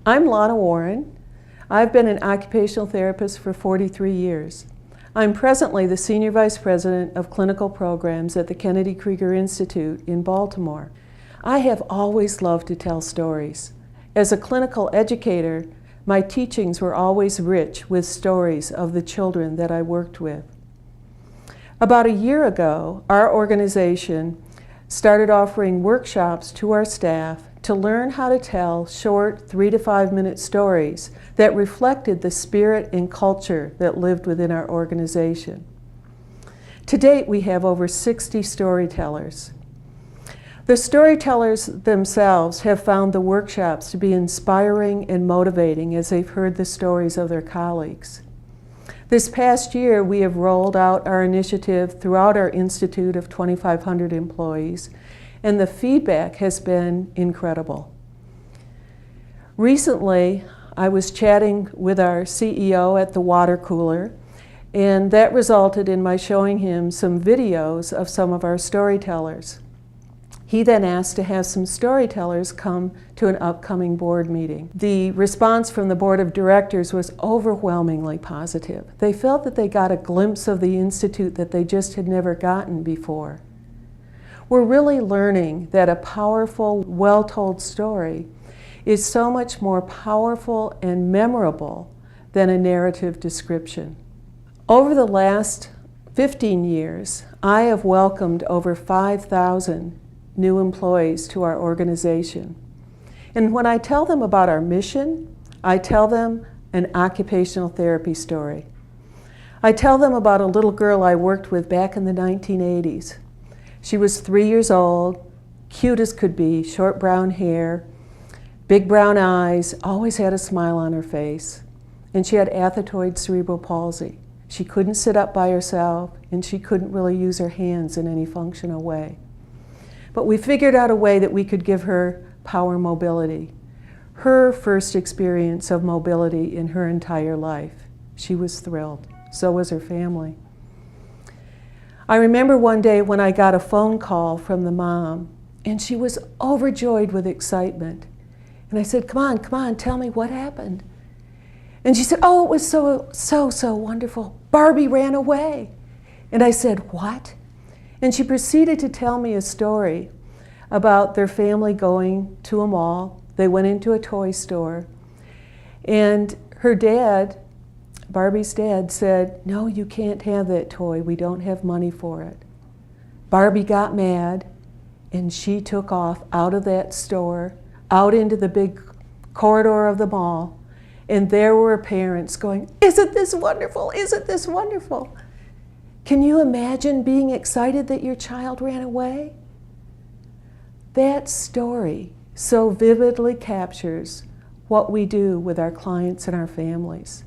I'm Lana Warren. I've been an occupational therapist for 43 years. I'm presently the Senior Vice President of Clinical Programs at the Kennedy Krieger Institute in Baltimore. I have always loved to tell stories. As a clinical educator, my teachings were always rich with stories of the children that I worked with. About a year ago, our organization started offering workshops to our staff to learn how to tell short 3 to 5 minute stories that reflected the spirit and culture that lived within our organization. To date, we have over 60 storytellers. The storytellers themselves have found the workshops to be inspiring and motivating as they've heard the stories of their colleagues. This past year, we have rolled out our initiative throughout our institute of 2,500 employees, and the feedback has been incredible. Recently, I was chatting with our CEO at the water cooler, and that resulted in my showing him some videos of some of our storytellers. He then asked to have some storytellers come to an upcoming board meeting. The response from the board of directors was overwhelmingly positive. They felt that they got a glimpse of the institute that they just had never gotten before. We're really learning that a powerful, well-told story is so much more powerful and memorable than a narrative description. Over the last 15 years, I have welcomed over 5,000 new employees to our organization. And when I tell them about our mission, I tell them an occupational therapy story. I tell them about a little girl I worked with back in the 1980s. She was 3 years old, cute as could be, short brown hair, big brown eyes, always had a smile on her face, and she had athetoid cerebral palsy. She couldn't sit up by herself, and she couldn't really use her hands in any functional way. But we figured out a way that we could give her power mobility, her first experience of mobility in her entire life. She was thrilled. So was her family. I remember one day when I got a phone call from the mom, and she was overjoyed with excitement. And I said, come on, tell me what happened. And she said, oh, it was so wonderful. Barbie ran away. And I said, what? And she proceeded to tell me a story about their family going to a mall. They went into a toy store, and her dad, Barbie's dad, said, no, you can't have that toy. We don't have money for it. Barbie got mad, and she took off out of that store, out into the big corridor of the mall, and there were parents going, isn't this wonderful? Isn't this wonderful? Can you imagine being excited that your child ran away? That story so vividly captures what we do with our clients and our families.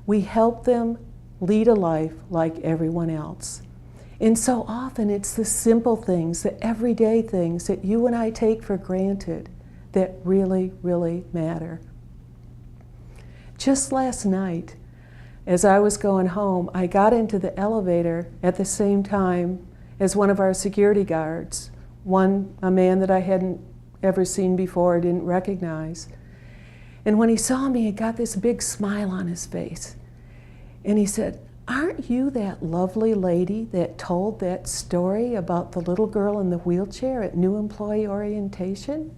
We help them lead a life like everyone else. And so often it's the simple things, the everyday things that you and I take for granted that really, really matter. Just last night, as I was going home, I got into the elevator at the same time as one of our security guards, a man that I hadn't ever seen before, didn't recognize. And when he saw me, he got this big smile on his face. And he said, aren't you that lovely lady that told that story about the little girl in the wheelchair at new employee orientation?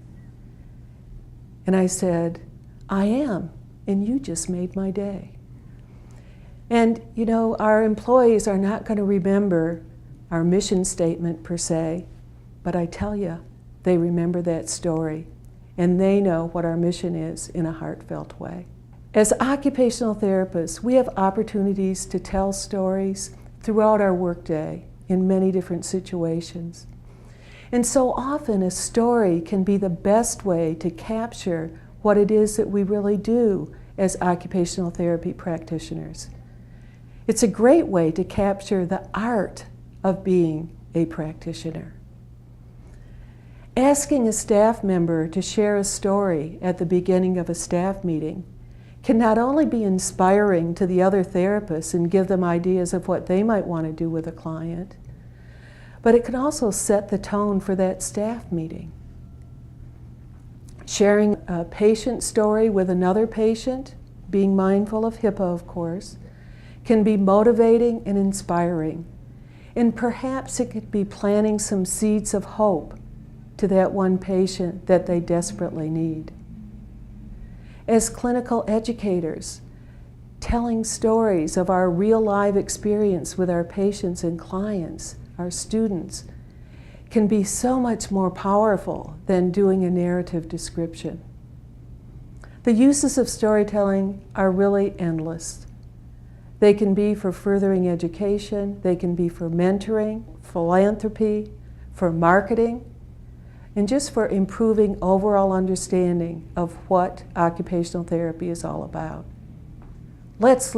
And I said, I am, and you just made my day. And you know, our employees are not going to remember our mission statement per se, but I tell you, they remember that story, and they know what our mission is in a heartfelt way. As occupational therapists, we have opportunities to tell stories throughout our workday in many different situations. And so often a story can be the best way to capture what it is that we really do as occupational therapy practitioners. It's a great way to capture the art of being a practitioner. Asking a staff member to share a story at the beginning of a staff meeting can not only be inspiring to the other therapists and give them ideas of what they might want to do with a client, but it can also set the tone for that staff meeting. Sharing a patient story with another patient, being mindful of HIPAA, of course, can be motivating and inspiring. And perhaps it could be planting some seeds of hope to that one patient that they desperately need. As clinical educators, telling stories of our real life experience with our patients and clients, our students, can be so much more powerful than doing a narrative description. The uses of storytelling are really endless. They can be for furthering education, they can be for mentoring, philanthropy, for marketing, and just for improving overall understanding of what occupational therapy is all about. Let's